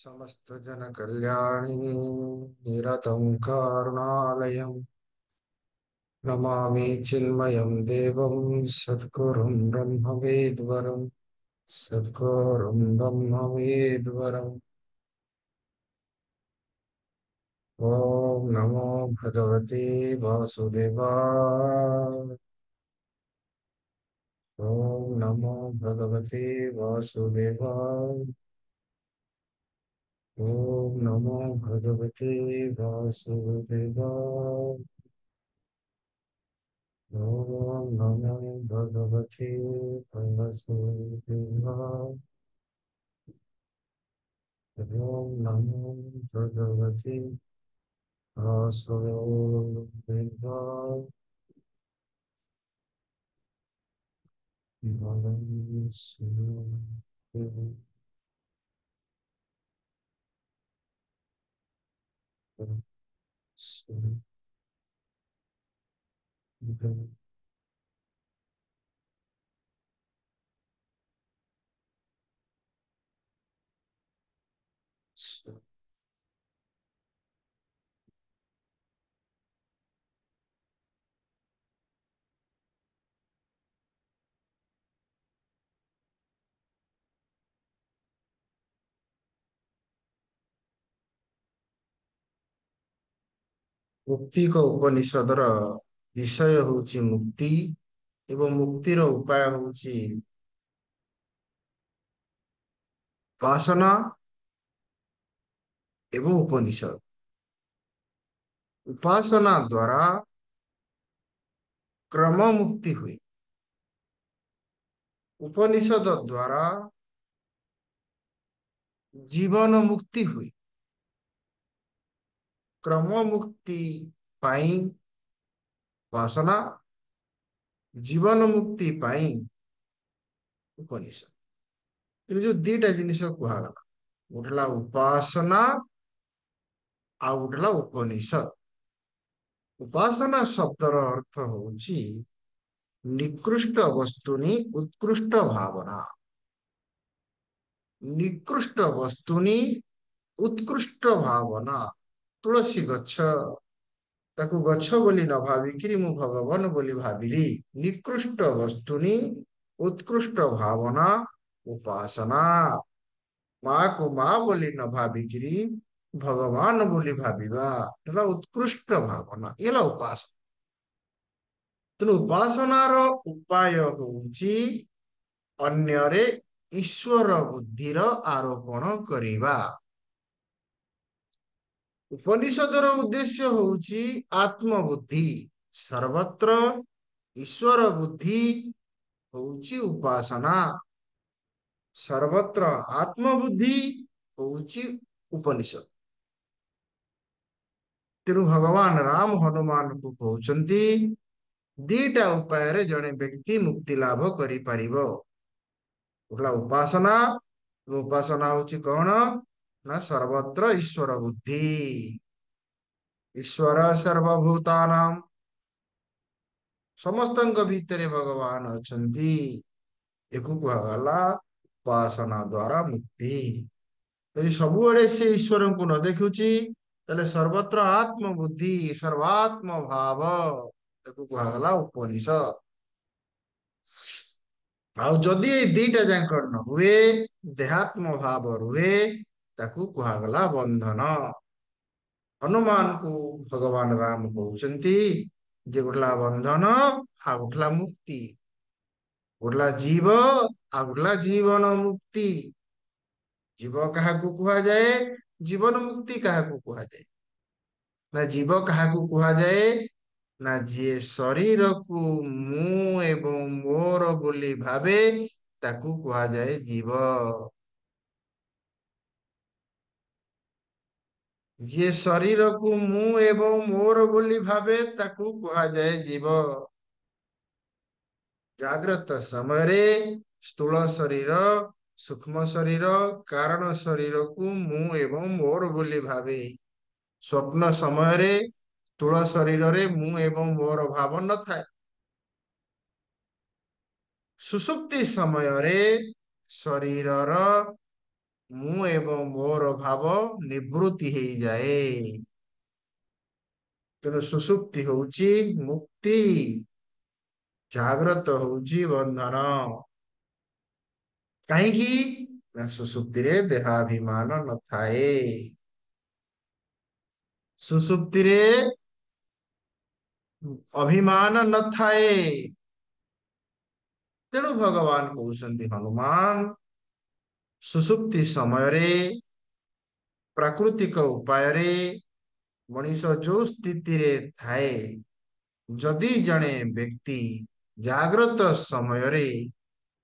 समस्त जन कल्याणी निरतं करुणालयं नमामि चिन्मयं देवं सद्गुरुं ब्रह्मवेद्वरं सद्गुरुं ब्रह्मवेद्वरम्। ॐ नमो भगवते वासुदेवाय। ॐ नमो भगवते वासुदेवाय। ॐ नमो भगवते वासुदेवाय। ॐ नमो भगवते वासुदेवाय। ॐ नमो भगवते वासुदेवाय। नमः शिवाय। मुक्तिक उपनिषदर विषय होची मुक्ति एवं मुक्तिर उपाय होची उपासना एवं उपनिषद। उपासना द्वारा क्रम मुक्ति हुई, उपनिषद द्वारा जीवन मुक्ति हुई। क्रम मुक्ति पाई उपासना, जीवन मुक्ति पाई उपनिषद। ये जो दीटा जिनिस कहगला, गोटे उपासना आ गोटे उपनिषद। उपासना शब्दर अर्थ होची निकृष्ट वस्तुनि उत्कृष्ट भावना। निकृष्ट वस्तुनि उत्कृष्ट भावना। तुलसी गच्छ, ताकू गच्छ बोली न भाविकी मु भगवान बोली भाविली। निकृष्ट वस्तुनि उत्कृष्ट भावना उपासना। माँ को माँ बोली न भाविकी भगवान बोली भाविबा एला उत्कृष्ट भावना, एला उपासना। तेणु उपासनार उपाय होची अन्यरे ईश्वर बुद्धिर आरोपण करिबा। उपनिषदर उद्देश्य होची आत्मबुद्धि। सर्वत्र ईश्वर बुद्धि होची उपासना। सर्वत्र आत्मबुद्धि होची उपनिषद। तेणु भगवान राम हनुमान को कहउचंती दीटा उपाय रे जने व्यक्ति मुक्ति लाभ करि परिबो। उठला उपासना। उपासना होची कौन ना सर्वत्र ईश्वर बुद्धि। ईश्वर सर्वभूतानां, समस्तଙ୍କ ଭିतरे भगवान अछंती। एकु कहगला उपासना द्वारा मुक्ति। यदि सबुआड़े से ईश्वर को न देखुची तले सर्वत्र आत्म बुद्धि सर्वात्म भाव एकु कहगला उपनिषद। आउ जदि ए दीटा जाकर न हुए, देहात्म भाव रुहे, ताकू कुहागला बंधन। हनुमान को भगवान राम कहउचंती जे गोटला बंधन आ गोटला मुक्ति। गोटला जीव आ गोटला जीवन मुक्ति। जीव काहाकू कुहा जाए, जीवन मुक्ति काहाकू कुहा जाए। ना जीव काहाकू कुहा जाए ना जे शरीर को मु एवं मोर बोली भावे ताकू कुहा जाए जीव। जे शरीर को मु एवं मोर बोली भावे ताकू कुहा जाए जीव। जाग्रत समय रे स्थूल शरीर, सूक्ष्म शरीर, कारण शरीर को मु एवं मोर बोली भावे। स्वप्न समय रे स्थूल शरीर रे मु एवं मोर भाव न थाए। सुसुप्ति समय रे शरीरर ମୁଁ ଏବଂ ମୋର ଭାବ ନିବୃତ୍ତି ହେଇଯାଏ। ତେଣୁ ସୁଷୁପ୍ତି ହଉଛି ମୁକ୍ତି, ଜାଗ୍ରତ ହଉଛି ବନ୍ଧନ। କାହିଁକି? ନା ସୁଷୁପ୍ତିରେ ଦେହାଭିମାନ ନଥାଏ। ସୁଷୁପ୍ତିରେ ଅଭିମାନ ନଥାଏ। ତେଣୁ ଭଗବାନ କହୁଛନ୍ତି ହନୁମାନ ସୁଷୁପ୍ତି ସମୟରେ ପ୍ରାକୃତିକ ଉପାୟରେ ମଣିଷ ଯୋଉ ସ୍ଥିତିରେ ଥାଏ, ଯଦି ଜଣେ ବ୍ୟକ୍ତି ଜାଗ୍ରତ ସମୟରେ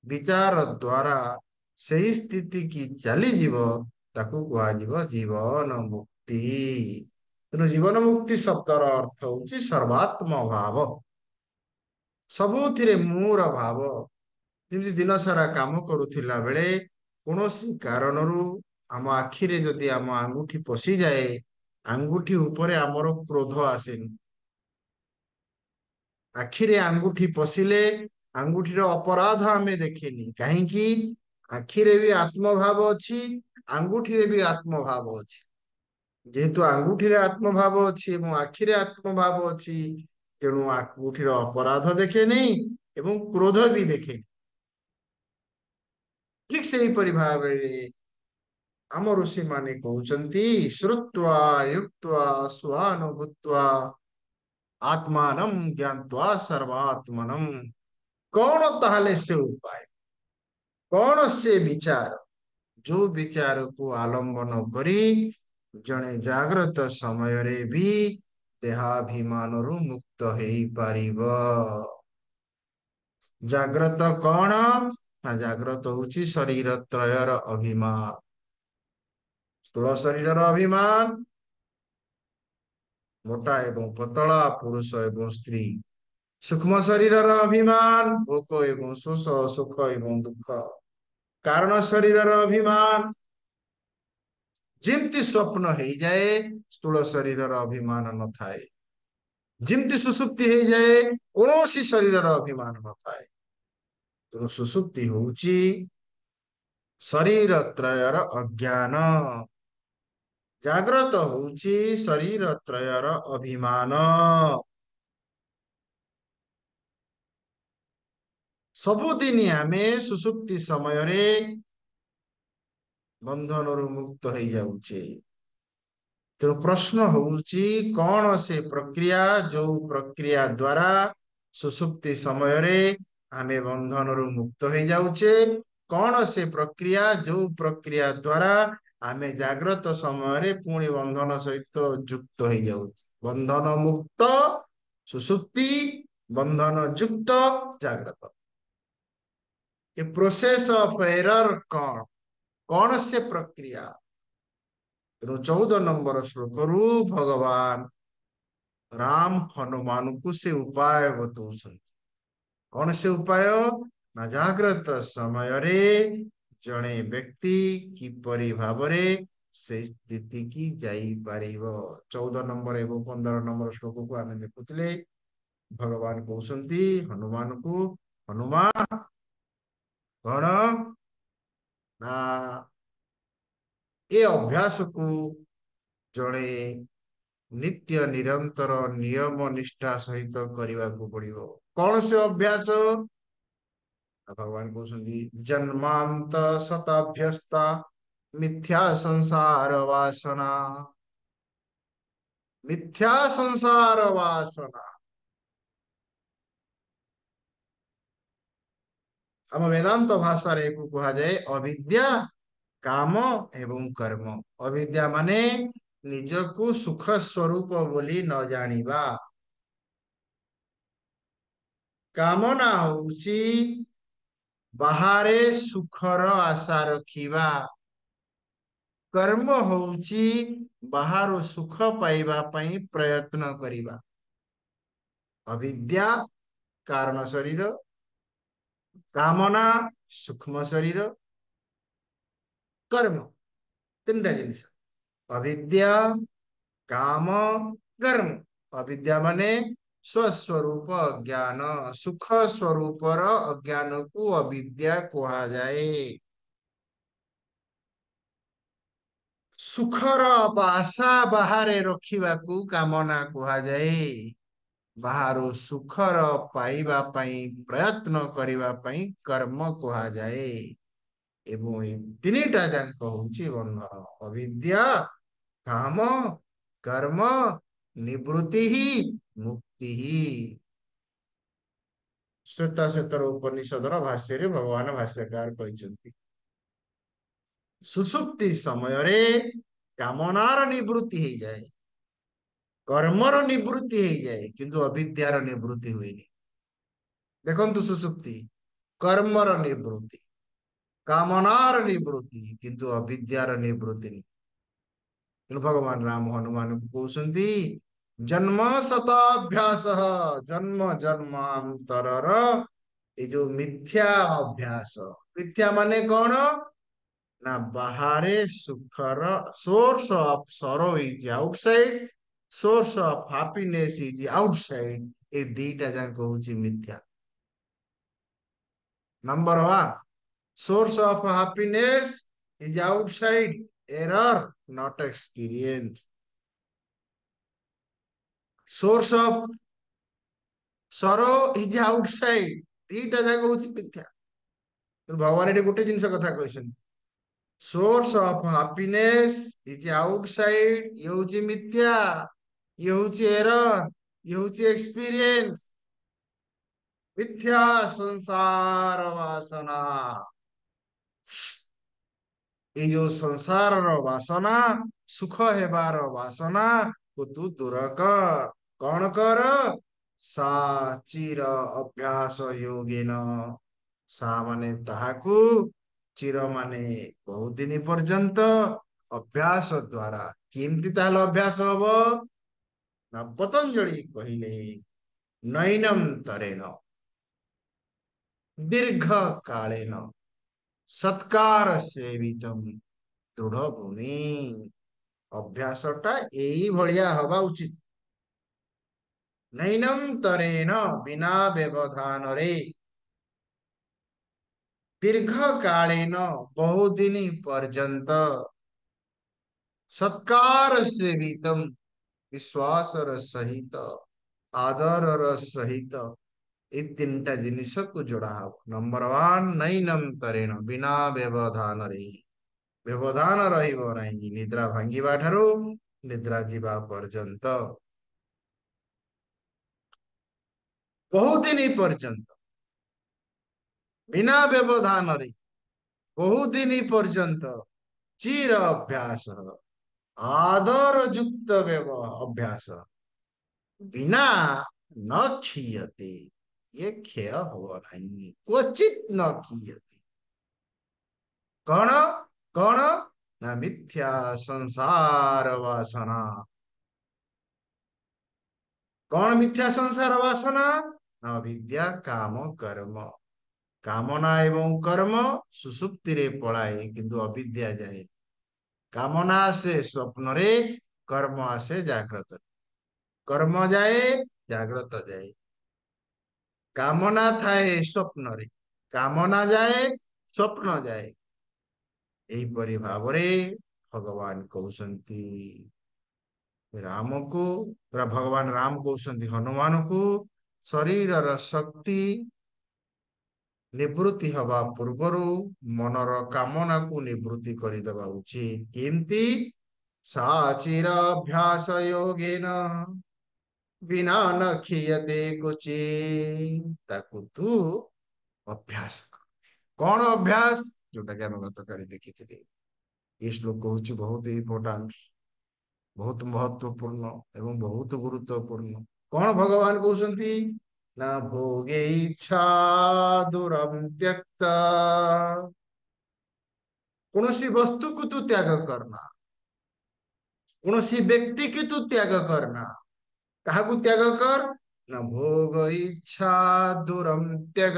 ବିଚାର ଦ୍ଵାରା ସେହି ସ୍ଥିତି କି ଚାଲିଯିବ, ତାକୁ କୁହାଯିବ ଜୀବନ ମୁକ୍ତି। ତେଣୁ ଜୀବନ ମୁକ୍ତି ଶବ୍ଦର ଅର୍ଥ ହଉଛି ସର୍ବାତ୍ମ ଭାବ, ସବୁଥିରେ ମୋର ଭାବ। ଯେମିତି ଦିନ ସାରା କାମ କରୁଥିଲା ବେଳେ କୌଣସି କାରଣରୁ ଆମ ଆଖିରେ ଯଦି ଆମ ଆଙ୍ଗୁଠି ପଶିଯାଏ, ଆଙ୍ଗୁଠି ଉପରେ ଆମର କ୍ରୋଧ ଆସେନି। ଆଖିରେ ଆଙ୍ଗୁଠି ପଶିଲେ ଆଙ୍ଗୁଠିର ଅପରାଧ ଆମେ ଦେଖେନି। କାହିଁକି? ଆଖିରେ ବି ଆତ୍ମଭାବ ଅଛି, ଆଙ୍ଗୁଠିରେ ବି ଆତ୍ମଭାବ ଅଛି। ଯେହେତୁ ଆଙ୍ଗୁଠିରେ ଆତ୍ମଭାବ ଅଛି ଏବଂ ଆଖିରେ ଆତ୍ମଭାବ ଅଛି, ତେଣୁ ଆଙ୍ଗୁଠିର ଅପରାଧ ଦେଖେନି ଏବଂ କ୍ରୋଧ ବି ଦେଖେନି। ଠିକ ସେହିପରି ଭାବରେ ଆମ ଋଷିମାନେ କହୁଛନ୍ତି ଶ୍ରୁତ୍ୱା ୟୁକ୍ତ୍ୱା ସ୍ୱାନୁଭୂତ୍ୱା ଆତ୍ମାନଂ ଜ୍ଞାତ୍ୱା ସର୍ବାତ୍ମନଂ। କଣ ତାହେଲେ ସେ ଉପାୟ? କଣ ସେ ବିଚାର? ଯୋଉ ବିଚାରକୁ ଆଲମ୍ବନ କରି ଜଣେ ଜାଗ୍ରତ ସମୟରେ ବି ଦେହାଭିମାନରୁ ମୁକ୍ତ ହେଇପାରିବ। ଜାଗ୍ରତ କଣ? ନା ଜାଗ୍ରତ ହଉଛି ଶରୀର ତ୍ରୟର ଅଭିମାନ। ସ୍ଥୂଳ ଶରୀରର ଅଭିମାନ, ମୋଟା ଏବଂ ପତଳା, ପୁରୁଷ ଏବଂ ସ୍ତ୍ରୀ। ସୂକ୍ଷ୍ମ ଶରୀରର ଅଭିମାନ, ଭୋକ ଏବଂ ଶୋଷ, ସୁଖ ଏବଂ ଦୁଃଖ। କାରଣ ଶରୀରର ଅଭିମାନ ଯେମିତି ସ୍ୱପ୍ନ ହେଇଯାଏ, ସ୍ଥୂଳ ଶରୀରର ଅଭିମାନ ନଥାଏ। ଯେମିତି ସୁଷୁପ୍ତି ହେଇଯାଏ, କୌଣସି ଶରୀରର ଅଭିମାନ ନଥାଏ। ତେଣୁ ସୁଷୁପ୍ତି ହଉଛି ଶରୀର ତ୍ରୟର ଅଜ୍ଞାନ। ଜାଗ୍ରତ ହଉଛି ଶରୀର ତ୍ରୟର ଅଭିମାନ। ସବୁଦିନ ଆମେ ସୁଷୁପ୍ତି ସମୟରେ ବନ୍ଧନରୁ ମୁକ୍ତ ହେଇଯାଉଛେ। ତେଣୁ ପ୍ରଶ୍ନ ହଉଛି କଣ ସେ ପ୍ରକ୍ରିୟା, ଯୋଉ ପ୍ରକ୍ରିୟା ଦ୍ଵାରା ସୁଷୁପ୍ତି ସମୟରେ ଆମେ ବନ୍ଧନରୁ ମୁକ୍ତ ହେଇଯାଉଛେ? କଣ ସେ ପ୍ରକ୍ରିୟା, ଯୋଉ ପ୍ରକ୍ରିୟା ଦ୍ଵାରା ଆମେ ଜାଗ୍ରତ ସମୟରେ ପୁଣି ବନ୍ଧନ ସହିତ ଯୁକ୍ତ ହେଇଯାଉଛେ? ବନ୍ଧନ ମୁକ୍ତ ସୁଷୁପ୍ତି, ବନ୍ଧନ ଯୁକ୍ତ ଜାଗ୍ରତ। ଏ ପ୍ରୋସେସ ଅଫ ଏରର କଣ? କଣ ସେ ପ୍ରକ୍ରିୟା? ତେଣୁ 14 ଶ୍ଲୋକରୁ ଭଗବାନ ରାମ ହନୁମାନଙ୍କୁ ସେ ଉପାୟ ବତଉଛନ୍ତି। କଣ ସେ ଉପାୟ? ନା ଜାଗ୍ରତ ସମୟରେ ଜଣେ ବ୍ୟକ୍ତି କିପରି ଭାବରେ ସେଇ ସ୍ଥିତି କି ଯାଇପାରିବ। 14 ଏବଂ 15 ଶ୍ଲୋକକୁ ଆମେ ଦେଖୁଥିଲେ। ଭଗବାନ କହୁଛନ୍ତି ହନୁମାନଙ୍କୁ, ହନୁମାନ କଣ? ନା ଏ ଅଭ୍ୟାସକୁ ଜଣେ ନିତ୍ୟ ନିରନ୍ତର ନିୟମ ନିଷ୍ଠା ସହିତ କରିବାକୁ ପଡିବ। କଣ ସେ ଅଭ୍ୟାସ? ଭଗବାନ କହୁଛନ୍ତି ଜନ୍ମାନ୍ତ ଶତାଭ୍ୟସ୍ତା ମିଥ୍ୟା ସଂସାର ବାସନା। ମିଥ୍ୟା ସଂସାର ବାସନା। ଆମ ବେଦାନ୍ତ ଭାଷାରେ ଏକୁ କୁହାଯାଏ ଅବିଦ୍ୟା, କାମ ଏବଂ କର୍ମ। ଅବିଦ୍ୟା ମାନେ ନିଜକୁ ସୁଖ ସ୍ୱରୂପ ବୋଲି ନ ଜାଣିବା। କାମନା ହଉଛି ବାହାରେ ସୁଖର ଆଶା ରଖିବା। କର୍ମ ହଉଛି ବାହାରୁ ସୁଖ ପାଇବା ପାଇଁ ପ୍ରୟତ୍ନ କରିବା। ଅବିଦ୍ୟା କାରଣ ଶରୀର, କାମନା ସୂକ୍ଷ୍ମ ଶରୀର, କର୍ମ ତିନିଟା ଜିନିଷ। ଅବିଦ୍ୟା, କାମ, କର୍ମ। ଅବିଦ୍ୟା ମାନେ ସ୍ୱସ୍ୱରୂପ ଅଜ୍ଞାନ। ସୁଖ ସ୍ୱରୂପର ଅଜ୍ଞାନକୁ ଅବିଦ୍ୟା କୁହାଯାଏ। ସୁଖର ଆଶା ବାହାରେ ରଖିବାକୁ କାମନା କୁହାଯାଏ। ବାହାରୁ ସୁଖର ପାଇବା ପାଇଁ ପ୍ରୟତ୍ନ କରିବା ପାଇଁ କର୍ମ କୁହାଯାଏ। ଏବଂ ଏଇ ତିନିଟା ଯାକ ହଉଛି ବନ୍ଧନ। ଅବିଦ୍ୟା, କାମ, କର୍ମ, ନିବୃତ୍ତି ହିଁ ମୁକ୍ତି। ଶ୍ଵେତାଶ୍ୱେତର ଉପନିଷଦର ଭାଷ୍ୟରେ ଭଗବାନ ଭାଷ୍ୟକାର କହିଛନ୍ତି ସୁଷୁପ୍ତି ସମୟରେ କାମନାର ନିବୃତ୍ତି ହେଇଯାଏ, କର୍ମର ନିବୃତ୍ତି ହେଇଯାଏ, କିନ୍ତୁ ଅବିଦ୍ୟାର ନିବୃତ୍ତି ହୁଏନି। ଦେଖନ୍ତୁ ସୁଷୁପ୍ତି କର୍ମର ନିବୃତ୍ତି, କାମନାର ନିବୃତ୍ତି, କିନ୍ତୁ ଅବିଦ୍ୟାର ନିବୃତ୍ତି ନୁହେଁ। ତେଣୁ ଭଗବାନ ରାମ ହନୁମାନଙ୍କୁ କହୁଛନ୍ତି ଜନ୍ମ ଶତାଭ୍ୟାସ, ଜନ୍ମ ଜନ୍ମାନ୍ତରର ଏଇ ଯୋଉ ମିଥ୍ୟା ଅଭ୍ୟାସ। ମିଥ୍ୟା ମାନେ କଣ? ନା ବାହାରେ ସୁଖର source of sorrow is outside, source of happiness is outside। ଏ ଦିଟା ଯାକ ହଉଛି ମିଥ୍ୟା। Number one, source of happiness is outside, error, not experience। source of sorrow is outside, ଦିଟା ଯାକ ହଉଛି ମିଥ୍ୟା। ଭଗବାନ ଏଠି ଗୋଟେ ଜିନିଷ କଥା କହିଛନ୍ତି, source of happiness is outside, ଇଏ ହଉଛି ମିଥ୍ୟା, ଇଏ ହଉଛି error, ଇଏ ହଉଛି experience। ମିଥ୍ୟା ସଂସାର ବାସନା, ଏଇ ଯୋଉ ସଂସାରର ବାସନା, ସୁଖ ହେବାର ବାସନା କୁ ତୁ ଦୂର କର। କଣ କର? ସା ଚିର ଅଭ୍ୟାସ ଯୋଗେନ, ସା ମାନେ ତାହାକୁ, ଚିର ମାନେ ବହୁତ ଦିନ ପର୍ଯ୍ୟନ୍ତ, ଅଭ୍ୟାସ ଦ୍ଵାରା। କେମିତି ତାହେଲେ ଅଭ୍ୟାସ ହବ? ନା ପତଞ୍ଜଳି କହିଲେ ନୈନମ ଦୀର୍ଘ କାଳେନ ସତ୍କାର ସେବିତମ୍ ଦୃଢ ଭୂମି। ଅଭ୍ୟାସ ଟା ଏଇଭଳିଆ ହବା ଉଚିତ। ନୈନମ ତରେଣ, ବିନା ବ୍ୟବଧାନରେ, ଦୀର୍ଘ କାଳୀନ, ବହୁଦିନ ପର୍ଯ୍ୟନ୍ତ, ସତ୍କାର ସେବିତମ୍, ବିଶ୍ୱାସର ସହିତ, ଆଦରର ସହିତ, ଏଇ ତିନିଟା ଜିନିଷକୁ ଯୋଡା ହବ। ନମ୍ବର ୱାନ ନୈନମ ତରେଣ, ବିନା ବ୍ୟବଧାନରେ। ବ୍ୟବଧାନ ରହିବ ନାହିଁ ନିଦ୍ରା ଭାଙ୍ଗିବା ଠାରୁ ନିଦ୍ରା ଯିବା ପର୍ଯ୍ୟନ୍ତ, ବହୁଦିନ ପର୍ଯ୍ୟନ୍ତ, ବିନା ବ୍ୟବଧାନରେ, ବହୁଦିନ ପର୍ଯ୍ୟନ୍ତ, ଚିର ଅଭ୍ୟାସ, ଆଦର ଯୁକ୍ତ ଅଭ୍ୟାସ, ବିନା ନ କ୍ଷୀୟତେ, ଇଏ କ୍ଷୟ ହବ ନାହିଁ, କ୍ୱଚିତ ନ କ୍ଷୀୟତେ। କଣ କଣ? ନା ମିଥ୍ୟା ସଂସାର ବାସନା। କଣ ମିଥ୍ୟା ସଂସାର ବାସନା? ନା ବିଦ୍ୟା, କାମ, କର୍ମ। କାମନା ଏବଂ କର୍ମ ସୁଷୁପ୍ତିରେ ପଳାଏ, କିନ୍ତୁ ଅବିଦ୍ୟା ଯାଏ। କାମନା ଆସେ ସ୍ୱପ୍ନରେ, କର୍ମ ଆସେ ଜାଗ୍ରତ। କର୍ମ ଯାଏ, ଜାଗ୍ରତ ଯାଏ। କାମନା ଥାଏ ସ୍ୱପ୍ନରେ, କାମନା ଯାଏ, ସ୍ୱପ୍ନ ଯାଏ। ଏହିପରି ଭାବରେ ଭଗବାନ କହୁଛନ୍ତି ରାମକୁ, ଭଗବାନ ରାମ କହୁଛନ୍ତି ହନୁମାନଙ୍କୁ, ଶରୀରର ଶକ୍ତି ନିବୃତ୍ତି ହବା ପୂର୍ବରୁ ମନର କାମନାକୁ ନିବୃତ୍ତି କରିଦେବା ଉଚିତ। କେମିତି? ସାଚିର ଅଭ୍ୟାସ ଯୋଗେନ, ବିନା ନ କ୍ଷୀୟତେ କ୍ୱଚିତ୍। ତାକୁ ତୁ ଅଭ୍ୟାସ କର। କଣ ଅଭ୍ୟାସ? ଯୋଉଟା କି ଆମେ ଗତକାଲି ଦେଖିଥିଲେ। ଏ ଶ୍ଲୋକ ହଉଛି ବହୁତ ଇମ୍ପୋର୍ଟାଣ୍ଟ, ବହୁତ ମହତ୍ୱପୂର୍ଣ୍ଣ ଏବଂ ବହୁତ ଗୁରୁତ୍ୱପୂର୍ଣ୍ଣ। କଣ ଭଗବାନ କହୁଛନ୍ତି? ନା ଭୋଗେ ଇଚ୍ଛା ଦୂରମ୍ ତ୍ୟକ୍ତ, କୌଣସି ବସ୍ତୁକୁ ତୁ ତ୍ୟାଗ କରନା, କୌଣସି ବ୍ୟକ୍ତି କି ତୁ ତ୍ୟାଗ କରନା। କାହାକୁ ତ୍ୟାଗ କର? ନା ଭୋଗ ଇଚ୍ଛା ଦୂରମ୍ ତ୍ୟଗ।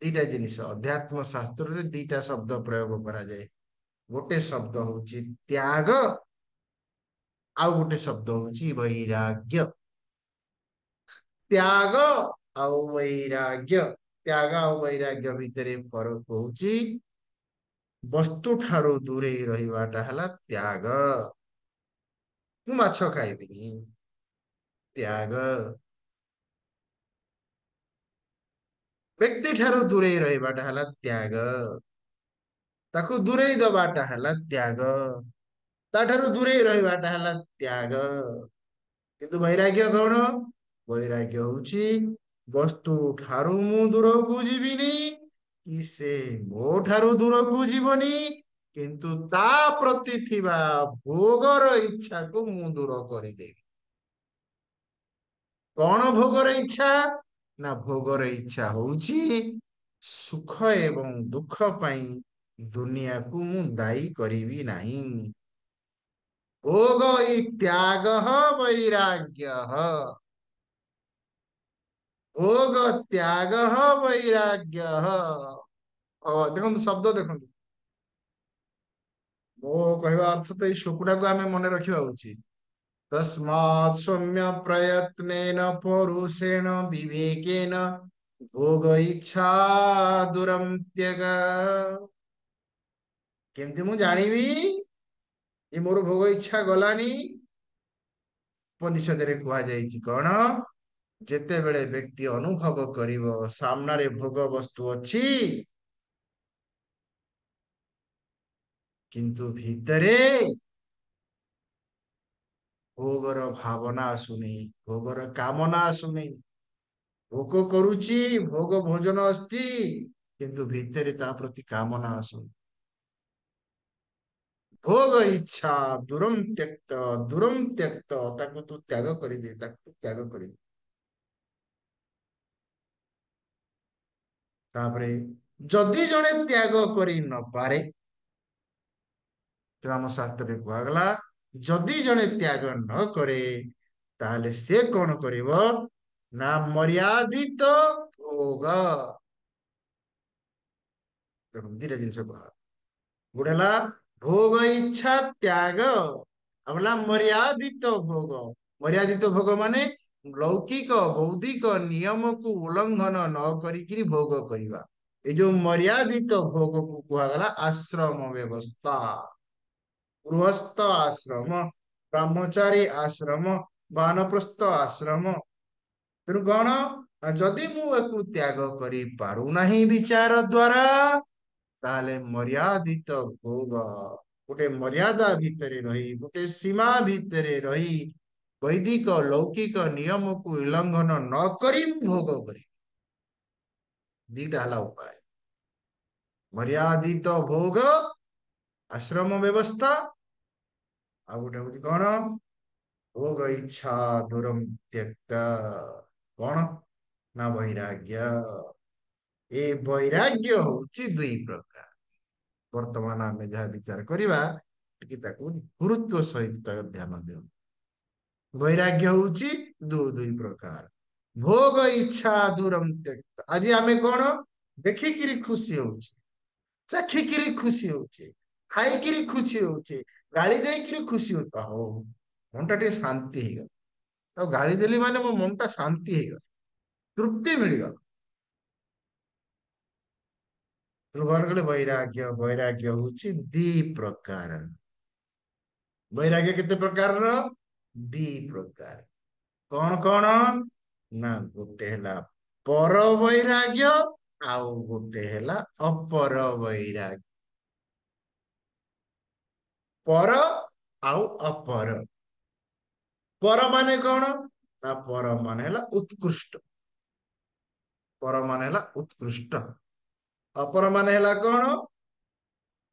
ଦିଟା ଜିନିଷ ଅଧ୍ୟାତ୍ମ ଶାସ୍ତ୍ରରେ ଦିଟା ଶବ୍ଦ ପ୍ରୟୋଗ କରାଯାଏ। ଗୋଟେ ଶବ୍ଦ ହଉଛି ତ୍ୟାଗ, ଆଉ ଗୋଟେ ଶବ୍ଦ ହଉଛି ବୈରାଗ୍ୟ। ତ୍ୟାଗ ଆଉ ବୈରାଗ୍ୟ, ତ୍ୟାଗ ଆଉ ବୈରାଗ୍ୟ ଭିତରେ ଫରକ ହଉଛି ବସ୍ତୁ ଠାରୁ ଦୂରେଇ ରହିବାଟା ହେଲା ତ୍ୟାଗ। ମୁଁ ମାଛ ଖାଇବିନି, ତ୍ୟାଗ। ବ୍ୟକ୍ତି ଠାରୁ ଦୂରେଇ ରହିବାଟା ହେଲା ତ୍ୟାଗ। ତାକୁ ଦୂରେଇ ଦବାଟା ହେଲା ତ୍ୟାଗ। ତାଠାରୁ ଦୂରେଇ ରହିବାଟା ହେଲା ତ୍ୟାଗ। କିନ୍ତୁ ବୈରାଗ୍ୟ କଣ? ବୈରାଗ୍ୟ ହଉଛି ବସ୍ତୁ ଠାରୁ ମୁଁ ଦୂରକୁ ଯିବିନି, କି ସେ ମୋ ଠାରୁ ଦୂରକୁ ଯିବନି, କିନ୍ତୁ ତା ପ୍ରତି ଥିବା ଭୋଗର ଇଚ୍ଛାକୁ ମୁଁ ଦୂର କରିଦେବି। କଣ ଭୋଗର ଇଚ୍ଛା? ନା ଭୋଗର ଇଚ୍ଛା ହଉଛି ସୁଖ ଏବଂ ଦୁଃଖ ପାଇଁ ଦୁନିଆକୁ ମୁଁ ଦାୟୀ କରିବି ନାହିଁ। ଭୋଗ ତ୍ୟାଗ ବୈରାଗ୍ୟ। ଭୋଗ ତ୍ୟାଗ ବୈରାଗ୍ୟ। ଦେଖନ୍ତୁ ଶବ୍ଦ ଦେଖନ୍ତୁ। ମୋ କହିବା ଅର୍ଥ ତ ଏଇ ଶ୍ଲୋକଟାକୁ ଆମେ ମନେ ରଖିବା ଉଚିତ। ତସ୍ମାତ୍ ସୌମ୍ୟ ପ୍ରୟତ୍ନେନ ପରୁଷେଣ ବିବେକେନ ଭୋଗ ଇଚ୍ଛା ଦୂରମ୍ ତ୍ୟଗ। କେମିତି ମୁଁ ଜାଣିବି ଯେ ମୋର ଭୋଗ ଇଚ୍ଛା ଗଲାନି? ଉପନିଷଦରେ କୁହାଯାଇଛି କଣ? ଯେତେବେଳେ ବ୍ୟକ୍ତି ଅନୁଭବ କରିବ ସାମ୍ନାରେ ଭୋଗ ବସ୍ତୁ ଅଛି, କିନ୍ତୁ ଭିତରେ ଭୋଗର ଭାବନା ଆସୁନି, ଭୋଗର କାମନା ଆସୁନି। ଭୋଗ କରୁଛି, ଭୋଗ ଭୋଜନ ଅସ୍ତି, କିନ୍ତୁ ଭିତରେ ତା ପ୍ରତି କାମନା ଆସୁନି। ଭୋଗ ଇଚ୍ଛା ଦୂରମ୍ ତ୍ୟକ୍ତ, ଦୂରମ୍ ତ୍ୟକ୍ତ, ତାକୁ ତୁ ତ୍ୟାଗ କରିଦେ, ତାକୁ ତୁ ତ୍ୟାଗ କରିଦେ। ତାପରେ ଯଦି ଜଣେ ତ୍ୟାଗ କରି ନପାରେ, ତେଣୁ ଆମ ଶାସ୍ତ୍ରରେ କୁହାଗଲା ଯଦି ଜଣେ ତ୍ୟାଗ ନ କରେ, ତାହେଲେ ସେ କଣ କରିବ? ନା ମର୍ୟାଦିତ ଭୋଗ। ଦେଖନ୍ତୁ ଦିଟା ଜିନିଷ କୁହା, ଗୋଟେ ହେଲା ଭୋଗ ଇଚ୍ଛା ତ୍ୟାଗ, ଆଉ ହେଲା ମର୍ୟାଦିତ ଭୋଗ। ମର୍ୟାଦିତ ଭୋଗ ମାନେ ଲୌକିକ ବୌଦ୍ଧିକ ନିୟମକୁ ଉଲ୍ଲଂଘନ ନ କରିକିରି ଭୋଗ କରିବା। ଏଇ ଯୋଉ ମର୍ୟାଦିତ ଭୋଗକୁ କୁହାଗଲା ଆଶ୍ରମ ବ୍ୟବସ୍ଥା। ଗୃହସ୍ଥ ଆଶ୍ରମ, ବ୍ରହ୍ମଚାରୀ ଆଶ୍ରମ, ବାନପ୍ରସ୍ଥ ଆଶ୍ରମ। ତେଣୁ କଣ? ଯଦି ମୁଁ ୟାକୁ ତ୍ୟାଗ କରି ପାରୁନାହିଁ ବିଚାର ଦ୍ଵାରା, ତାହେଲେ ମର୍ୟାଦିତ ଭୋଗ, ଗୋଟେ ମର୍ୟାଦା ଭିତରେ ରହି, ଗୋଟେ ସୀମା ଭିତରେ ରହି, ବୈଦିକ ଲୌକିକ ନିୟମକୁ ଉଲ୍ଲଂଘନ ନ କରି ମୁଁ ଭୋଗ କରିବି। ଦିଟା ହେଲା ଉପାୟ। ମର୍ୟାଦିତ ଭୋଗ, ଆଶ୍ରମ ବ୍ୟବସ୍ଥା, ଆଉ ଗୋଟେ ହଉଛି କଣ? ଭୋଗ ଇଚ୍ଛା ଦୂରମ୍ ତ୍ୟକ୍ତ। କଣ? ନା ବୈରାଗ୍ୟ। ଏ ବୈରାଗ୍ୟ ହଉଛି ଦୁଇ ପ୍ରକାର। ବର୍ତ୍ତମାନ ଆମେ ଯାହା ବିଚାର କରିବା, ଟିକେ ତାକୁ ଗୁରୁତ୍ୱ ସହିତ ଧ୍ୟାନ ଦିଅନ୍ତୁ। ବୈରାଗ୍ୟ ହଉଛି ଦୁଇ ପ୍ରକାର। ଭୋଗ ଇଚ୍ଛା ଦୂରମ୍ ତ୍ୟକ୍ତ। ଆଜି ଆମେ କଣ ଦେଖିକିରି ଖୁସି ହଉଛି, ଚାଖିକିରି ଖୁସି ହଉଛି, ଖାଇକିରି ଖୁସି ହଉଛି, ଗାଳି ଦେଇକିରି ଖୁସି ହଉଛି। ହଉ ମନଟା ଟିକେ ଶାନ୍ତି ହେଇଗଲା। ଆଉ ଗାଳି ଦେଲି ମାନେ ମୋ ମନଟା ଶାନ୍ତି ହେଇଗଲା, ତୃପ୍ତି ମିଳିଗଲା। କଲେ ବୈରାଗ୍ୟ, ବୈରାଗ୍ୟ ହଉଛି ଦି ପ୍ରକାର। ବୈରାଗ୍ୟ କେତେ ପ୍ରକାରର? ଦି ପ୍ରକାର। କଣ କଣ? ନା ଗୋଟେ ହେଲା ପର ବୈରାଗ୍ୟ, ଆଉ ଗୋଟେ ହେଲା ଅପର ବୈରାଗ୍ୟ। ପର ଆଉ ଅପର। ପର ମାନେ କଣ? ନା ପର ମାନେ ହେଲା ଉତ୍କୃଷ୍ଟ। ପର ମାନେ ହେଲା ଉତ୍କୃଷ୍ଟ। ଅପର ମାନେ ହେଲା କଣ?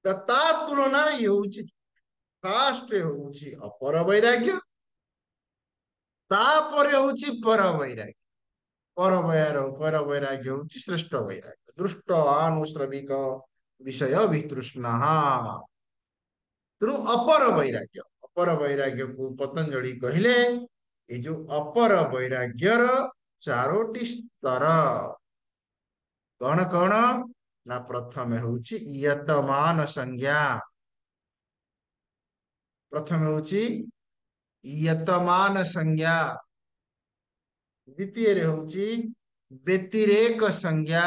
ତା ତୁଳନାରେ ଇଏ ହଉଛି ଫାଷ୍ଟ ହଉଛି ଅପର ବୈରାଗ୍ୟ, ତାପରେ ହଉଛି ପର ବୈରାଗ୍ୟ। ପର ବୈରାଗ୍ୟ ହଉଛି ଶ୍ରେଷ୍ଠ ବୈରାଗ୍ୟ। ଦୃଷ୍ଟ ଆନୁଶ୍ରବିକ ବିଷୟ ବିତୃଷ୍ଣା। ତେଣୁ ଅପର ବୈରାଗ୍ୟ, ଅପର ବୈରାଗ୍ୟକୁ ପତଞ୍ଜଳି କହିଲେ ଏଇ ଯୋଉ ଅପର ବୈରାଗ୍ୟର ଚାରୋଟି ସ୍ତର। କଣ କଣ? ନା ପ୍ରଥମେ ହଉଛି ଇୟତମାନ ସଂଜ୍ଞା। ପ୍ରଥମେ ହଉଛି ଇୟତମାନ ସଂଜ୍ଞା। ଦ୍ୱିତୀୟରେ ହଉଛି ବ୍ୟତିରେକ ସଂଜ୍ଞା।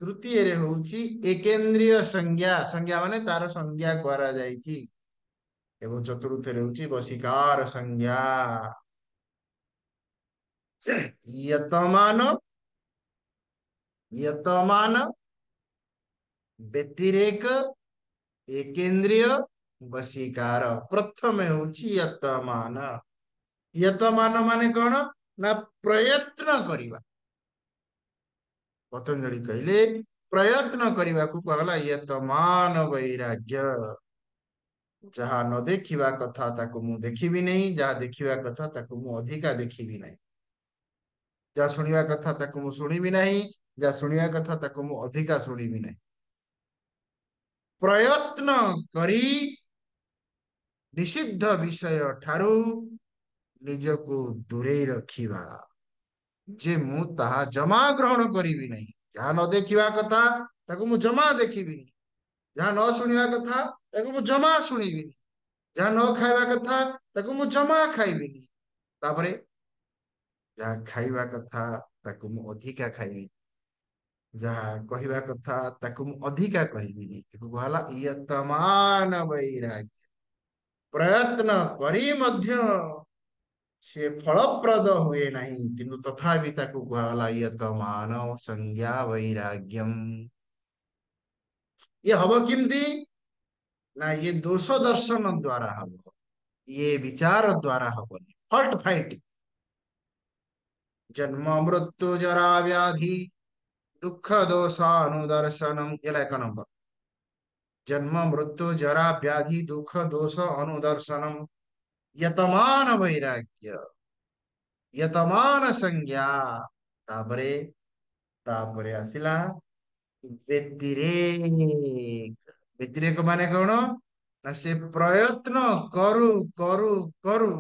तृतीय रे होउची एकेंद्रिय संज्ञा संज्ञा माने तार संज्ञा करा जाईची एवं चतुर्थ रे होउची वशीकार संज्ञा यतमान यतमान व्यतिरेक एकेंद्रिय वशीकार प्रथम होउची यतमान यतमान माने कौन ना प्रयत्न करिवा पतंजलि कहले प्रयत्न करने को कहला यतमान वैराग्य जहाँ न देखिवा कथा ताको मु देखिबी नहीं जहाँ देखिवा कथा ताको मु अधिका देखिबी नहीं जहाँ सुनिवा कथा ताको मु सुनिबी नहीं जहाँ सुनिवा कथा ताको मु अधिका सुनिबी नहीं प्रयत्न करी निषिद्ध विषय ठारू निजको दूरेई रखिवा जे मु ताहा जमा ग्रहण करिबी नहीं जहाँ न देखिवा कथा ताको मु जमा देखिबी नहीं जहाँ न शुणिवा कथा ताको मु जमा शुणिबी नहीं जहाँ न खाइबा कथा ताको मु जमा खाइबिनी तापरे जहाँ खाइबा कथा ताको मु अधिका खाइबी जहाँ कहिबा कथा ताको मु अधिका कहबिनी ताको कहला यतमान वैराग्य प्रयत्न करी मध्य से फलप्रद हुए नहीं किंतु तथापि ताको कहला यतमान संज्ञा वैराग्यम ये हब किमती ना ये दोष दर्शन द्वारा हब ये विचार द्वारा हबनी फल्ट फाइंडिंग जन्म मृत्यु जरा व्याधि दुख दोषानुदर्शनम ये एक नंबर जन्म मृत्यु जरा व्याधि दुख दोष अनुदर्शनम यतमान वैराग्य यतमान संज्ञा तापरे तापरे आसिला व्यतिरेक व्यतिरेक माने कौन ना से प्रयत्न करू करू करू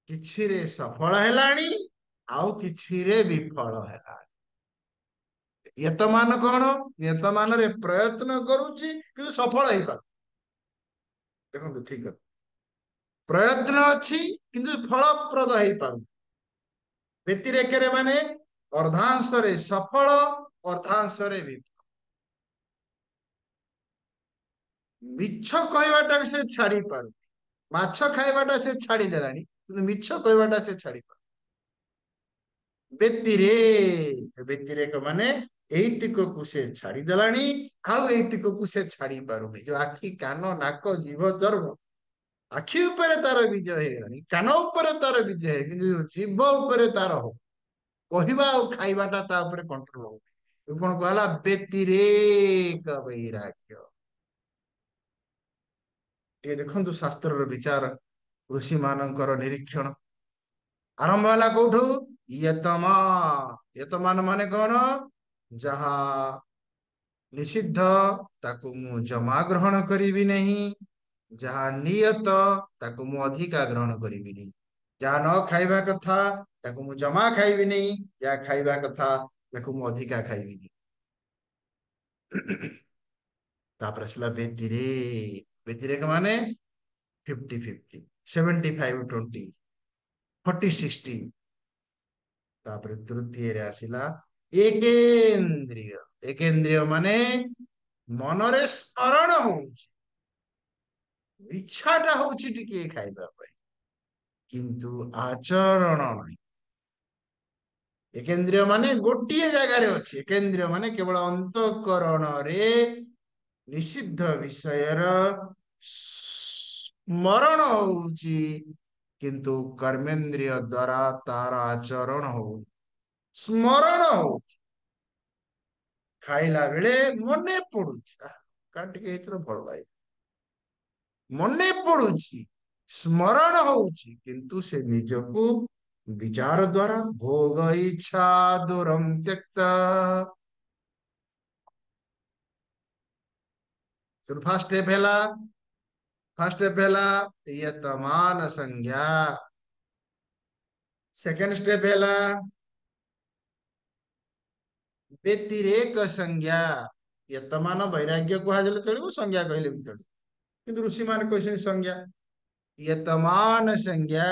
किछिरे सफल हेलाणी आउ किछिरे विफल हेलाणी यतमान कौन यतमान रे प्रयत्न करूची किंतु सफल हेई पार देखो ठीक है प्रयत्न अछि किंतु फलप्रद हेई पार व्यतिरेक रे माने अर्धांश रे सफल अर्धांश रे विफल मिछ कहवाटा से छाड़ी पार माछ खाइबाटा से छाड़ी देलानी किंतु मिछ कहवाटा से छाड़ी पार व्यतिरेक व्यतिरेक माने एतिक को से छाड़ी देलानी आउ एतिक को से छाड़ी पारुनी जो आखि कान नाक जीभ चर्म आखि ऊपर तार विजय ହେଇଗଲାଣି କାନ ଉପରେ ତାର ବିଜୟ ହେଇ କିନ୍ତୁ ଜିଭ ଉପରେ ତାର ହଉ କହିବା ଆଉ ଖାଇବାଟା ତା ଉପରେ କଣ୍ଟ୍ରୋଲ ହଉ କଣ କହିଲା ବ୍ୟତିରେକ ବୈରାଗ୍ୟ ଟିକେ ଦେଖନ୍ତୁ ଶାସ୍ତ୍ରର ବିଚାର ଋଷି ମାନଙ୍କର ନିରୀକ୍ଷଣ ଆରମ୍ଭ ହେଲା କୋଉଠୁ ଇୟତମା ଇୟତମାନ ମାନେ କଣ ଯାହା ନିଷିଦ୍ଧ ତାକୁ ମୁଁ ଜମା ଗ୍ରହଣ କରିବି ନାହିଁ ଯାହା ନିୟତ ତାକୁ ମୁଁ ଅଧିକା ଗ୍ରହଣ କରିବିନି ଯାହା ନ ଖାଇବା କଥା ତାକୁ ମୁଁ ଜମା ଖାଇବିନି ଯାହା ଖାଇବା କଥା ତାକୁ ମୁଁ ଅଧିକା ଖାଇବିନି ତାପରେ ଆସିଲା ବ୍ୟତିରେକ ବ୍ୟତିରେକ ମାନେ 50-50 75-20 40-60 ତାପରେ ତୃତୀୟରେ ଆସିଲା ଏକେନ୍ଦ୍ରିୟ ଏକେନ୍ଦ୍ରିୟ ମାନେ ମନରେ ସ୍ମରଣ ହଉଛି ଇଚ୍ଛାଟା ହଉଛି ଟିକେ ଖାଇବା ପାଇଁ କିନ୍ତୁ ଆଚରଣ ନାହିଁ ଏକେନ୍ଦ୍ରିୟ ମାନେ ଗୋଟିଏ ଜାଗାରେ ଅଛି ଏକେନ୍ଦ୍ରିୟ ମାନେ କେବଳ ଅନ୍ତଃକରଣରେ ନିଷିଦ୍ଧ ବିଷୟର ସ୍ମରଣ ହଉଛି କିନ୍ତୁ କର୍ମେନ୍ଦ୍ରିୟ ଦ୍ଵାରା ତାର ଆଚରଣ ହଉ ସ୍ମରଣ ହଉଛି ଖାଇଲା ବେଳେ ମନେ ପଡୁଛି କାରଣ ଟିକେ ଏଇଥିର ଭଲ ଲାଗେ ମନେ ପଡୁଛି ସ୍ମରଣ ହଉଛି କିନ୍ତୁ ସେ ନିଜକୁ ବିଚାର ଦ୍ଵାରା ଭୋଗ ଇଚ୍ଛା ଦୂରମ୍ ତ୍ୟକ୍ତ ଫାର୍ଷ୍ଟ ଷ୍ଟେପ ହେଲା ଫାର୍ଷ୍ଟ ଷ୍ଟେପ ହେଲା ୟତମାନ ସଂଜ୍ଞା ସେକେଣ୍ଡ ଷ୍ଟେପ ହେଲା ବ୍ୟତିରେକ ସଂଜ୍ଞା ୟତମାନ ବୈରାଗ୍ୟ କୁହାଯାଲେ ଚଳିବ ସଂଜ୍ଞା କହିଲେ ବି ଚଳିବ କିନ୍ତୁ ଋଷି ମାନେ କହିଛନ୍ତି ସଂଜ୍ଞା ୟତମାନ ସଂଜ୍ଞା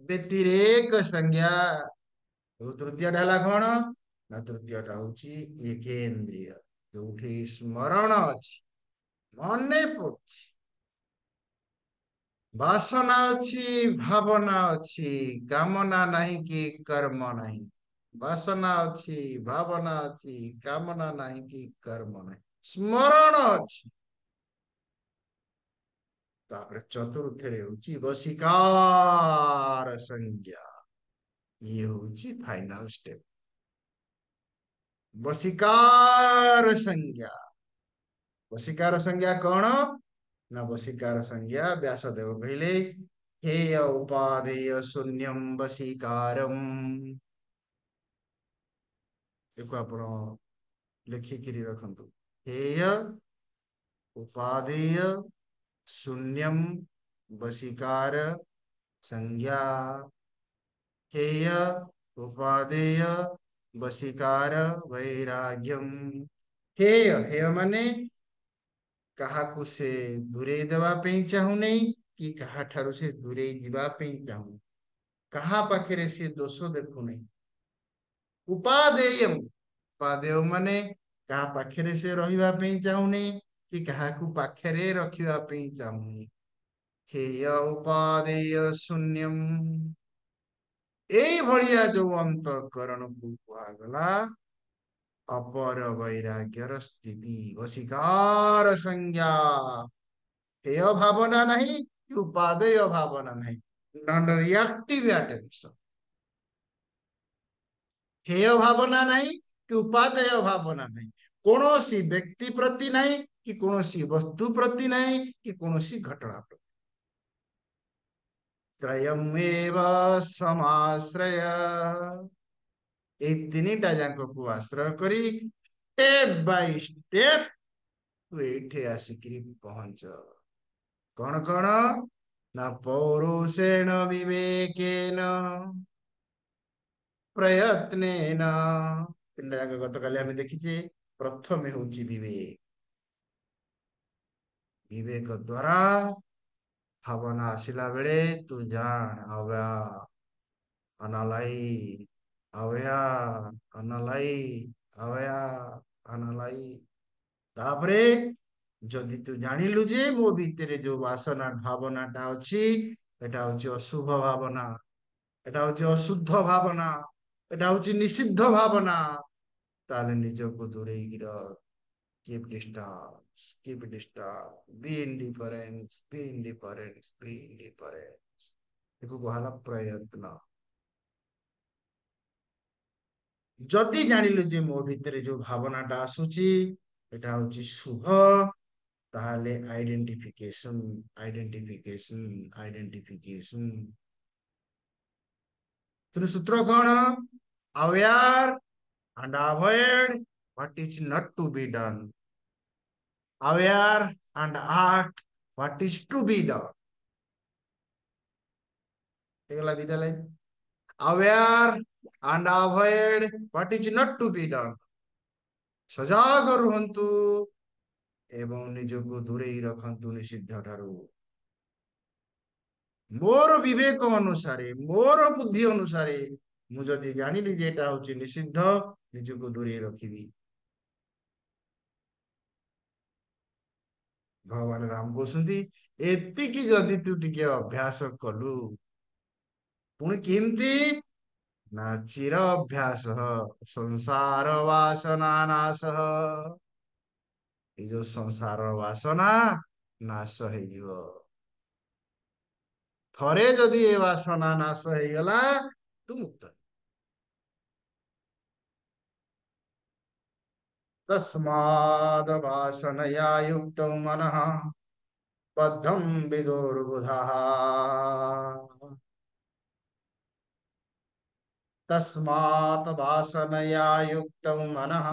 ବ୍ୟତିରେକ ସଂଜ୍ଞା ତୃତୀୟ ଟା ହେଲା କଣ ନା ତୃତୀୟଟା ହଉଛି ଏକେନ୍ଦ୍ରିୟ, ଯୋଉଠି ସ୍ମରଣ ଅଛି, ମନେ ପଡୁଛି, ବାସନା ଅଛି, ଭାବନା ଅଛି, କାମନା ନାହିଁ କି କର୍ମ ନାହିଁ। ବାସନା ଅଛି, ଭାବନା ଅଛି, କାମନା ନାହିଁ କି କର୍ମ ନାହିଁ, ସ୍ମରଣ ଅଛି। ତାପରେ ଚତୁର୍ଥରେ ହଉଛି ବଶିକାର ସଂଜ୍ଞା। ଇଏ ହଉଛି ଫାଇନାଲ ଷ୍ଟେପ। ବଶିକାର ସଂଜ୍ଞା। ବଶିକାର ସଂଜ୍ଞା କଣ? ନା ବଶିକାର ସଂଜ୍ଞା ବ୍ୟାସଦେବ କହିଲେ, ହେୟ ଉପାଦେୟ ଶୂନ୍ୟಂ ବଶିକାରମ୍। ଏକୁ ଆପଣ ଲେଖିକିରି ରଖନ୍ତୁ। ହେୟ उपादेय शून्यम वशीकार संज्ञा। हेय उपादेय वशीकार वैराग्यम। हेय, हेय माने କାହାକୁ ସେ ଦୂରେଇ ଦେବା ପାଇଁ ଚାହୁଁନି, କି କାହାଠାରୁ ସେ ଦୂରେଇ ଯିବା ପାଇଁ ଚାହୁଁନି, କାହା ପାଖରେ ସେ ଦୋଷ ଦେଖୁନାହିଁ। ଉପାଦେୟମ୍, ଉପାଦେୟ ମାନେ କାହା ପାଖରେ ସେ ରହିବା ପାଇଁ ଚାହୁଁନି, କି କାହାକୁ ପାଖରେ ରଖିବା ପାଇଁ ଚାହୁଁନି। ହେୟ ଉପାଦେୟ ଶୂନ୍ୟମ୍, ଏଇଭଳିଆ ଯୋଉ ଅନ୍ତଃକରଣକୁ କୁହାଗଲା ଅପର ବୈରାଗ୍ୟର ସ୍ଥିତି, ବଶିକାର ସଂଜ୍ଞା। ହେୟ ଭାବନା ନାହିଁ କି ଉପାଦେୟ ଭାବନା ନାହିଁ, ନନ୍ ରିଆକ୍ଟିଭ ଆଟେନସନ। ହେୟ ଭାବନା ନାହିଁ କି ଉପାଦେୟ ଭାବନା ନାହିଁ, କୌଣସି ବ୍ୟକ୍ତି ପ୍ରତି ନାହିଁ, କି କୌଣସି ବସ୍ତୁ ପ୍ରତି ନାହିଁ, କି କୌଣସି ଘଟଣା ପ୍ରତି। ତ୍ରୟମେବ ସମାଶ୍ରୟ, ଏଇ ତିନିଟା ଯାକକୁ ଆଶ୍ରୟ କରି ଷ୍ଟେପ ବାଇ ଷ୍ଟେପ ତୁ ଏଇଠି ଆସିକିରି ପହଞ୍ଚ। କଣ କଣ? ନା ପୌରୁଷେଣ ବିବେକେନ ପ୍ରୟତ୍ନେନ। ତିନିଟା ଯାକ ଗତକାଲି ଆମେ ଦେଖିଛେ। ପ୍ରଥମେ ହଉଛି ବିବେକ, ବିବେକ ଦ୍ଵାରା ଭାବନା ଆସିଲା ବେଳେ ତୁ ଜାଣ ଆୱା ଅନାଲାଇ ଆୱୟା ଅନାଲାଇ ଆୱୟା ଅନାଲାଇ। ତାପରେ ଯଦି ତୁ ଜାଣିଲୁ ଯେ ମୋ ଭିତରେ ଯୋଉ ବାସନା ଭାବନାଟା ଅଛି, ଏଟା ହଉଛି ଅଶୁଭ ଭାବନା, ଏଟା ହଉଛି ଅଶୁଦ୍ଧ ଭାବନା, ଏଟା ହଉଛି ନିଷିଦ୍ଧ ଭାବନା, ତାହେଲେ ନିଜକୁ ଦୂରେଇକି ରଖ। Keep distance, keep distance, be indifference, be indifference, be indifference। ଏକୁ କୁହାଗଲା ପ୍ରୟତ୍ନ। ଯଦି ଜାଣିଲୁ ଯେ ମୋ ଭିତରେ ଯୋଉ ଭାବନାଟା ଆସୁଛି ଏଟା ହଉଛି ଶୁଭ, ତାହେଲେ ଆଇଡେଣ୍ଟିଫିକେସନ, ଆଇଡେଣ୍ଟିଫିକେସନ, ଆଇଡେଣ୍ଟିଫିକେସନ। ତେଣୁ ସୂତ୍ର କଣ? Aware and avoid what is not to be done. Aware and act what is to be done। ହେଇଗଲା ଦିଟା line. Aware and avoid what is not to be done। ସଜାଗ ରୁହନ୍ତୁ ଏବଂ ନିଜକୁ ଦୂରେଇ ରଖନ୍ତୁ ନିଷିଦ୍ଧ ଠାରୁ। ମୋର ବିବେକ ଅନୁସାରେ, ମୋର ବୁଦ୍ଧି ଅନୁସାରେ ମୁଁ ଯଦି ଜାଣିଲି ଯେ ଏଟା ହଉଛି ନିଷିଦ୍ଧ, ନିଜକୁ ଦୂରେଇ ରଖିବି। ଭଗବାନ ରାମ କହୁଛନ୍ତି, ଏତିକି ଯଦି ତୁ ଟିକେ ଅଭ୍ୟାସ କଲୁ, ପୁଣି କେମିତି? ନା ଚିର ଅଭ୍ୟାସ ସଂସାର ବାସନା ନାଶ। ଏଇ ଯୋଉ ସଂସାର ବାସନା ନାଶ ହେଇଯିବ। ଥରେ ଯଦି ଏ ବାସନା ନାଶ ହେଇଗଲା, ତୁ ମୁକ୍ତ। तस्माद् वासनया युक्तो मनः बद्धं विदुर्बुधः। तस्मात् वासनया युक्तो मनः,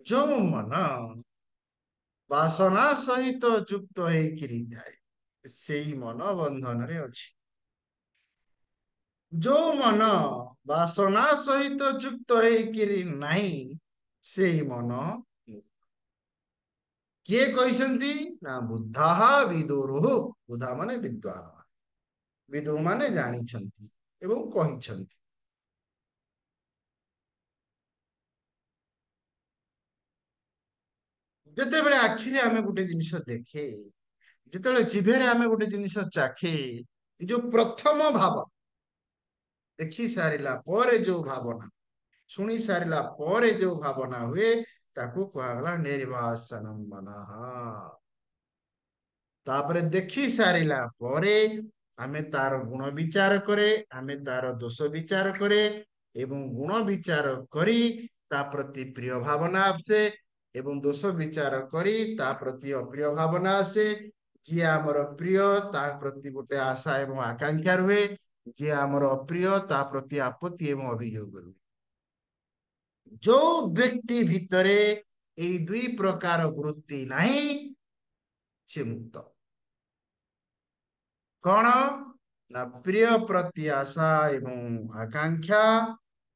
जो मन ବାସନା ସହିତ ଯୁକ୍ତ ହେଇକିରି ଥାଏ, ସେଇ ମନ ବନ୍ଧନରେ ଅଛି। ଯୋଉ ମନ ବାସନା ସହିତ ଯୁକ୍ତ ହେଇକିରି ନାହିଁ, ସେଇ ମନ କିଏ କହିଛନ୍ତି? ନା ବୁଦ୍ଧାଃ ବିଦୁରୁଃ। ବୁଦ୍ଧା ମାନେ ବିଦ୍ୱାନ, ବିଦୁ ମାନେ ଜାଣିଛନ୍ତି ଏବଂ କହିଛନ୍ତି। ଯେତେବେଳେ ଆଖିରେ ଆମେ ଗୋଟେ ଜିନିଷ ଦେଖେ, ଯେତେବେଳେ ଜିଭରେ ଆମେ ଗୋଟେ ଜିନିଷ ଚାଖେ, ଏ ଯୋଉ ପ୍ରଥମ ଭାବ, ଦେଖି ସାରିଲା ପରେ ଯୋଉ ଭାବନା, ଶୁଣି ସାରିଲା ପରେ ଯୋଉ ଭାବନା ହୁଏ, ତାକୁ କୁହାଗଲା ନିର୍ବାସନମ ମନଃ। ତାପରେ ଦେଖି ସାରିଲା ପରେ ଆମେ ତାର ଗୁଣ ବିଚାର କରେ, ଆମେ ତାର ଦୋଷ ବିଚାର କରେ, ଏବଂ ଗୁଣ ବିଚାର କରି ତା ପ୍ରତି ପ୍ରିୟ ଭାବନା ଆସେ, ଏବଂ ଦୋଷ ବିଚାର କରି ତା ପ୍ରତି ଅପ୍ରିୟ ଭାବନା ଆସେ। ଯିଏ ଆମର ପ୍ରିୟ ତା ପ୍ରତି ଗୋଟେ ଆଶା ଏବଂ ଆକାଂକ୍ଷା ରୁହେ, ଯିଏ ଆମର ଅପ୍ରିୟ ତା ପ୍ରତି ଆପତ୍ତି ଏବଂ ଅଭିଯୋଗ ରୁହେ। ଯୋଉ ବ୍ୟକ୍ତି ଭିତରେ ଏଇ ଦୁଇ ପ୍ରକାର ବୃତ୍ତି ନାହିଁ, ସେ ମୁକ୍ତ। କଣ ନା ପ୍ରିୟ ପ୍ରତି ଆଶା ଏବଂ ଆକାଂକ୍ଷା,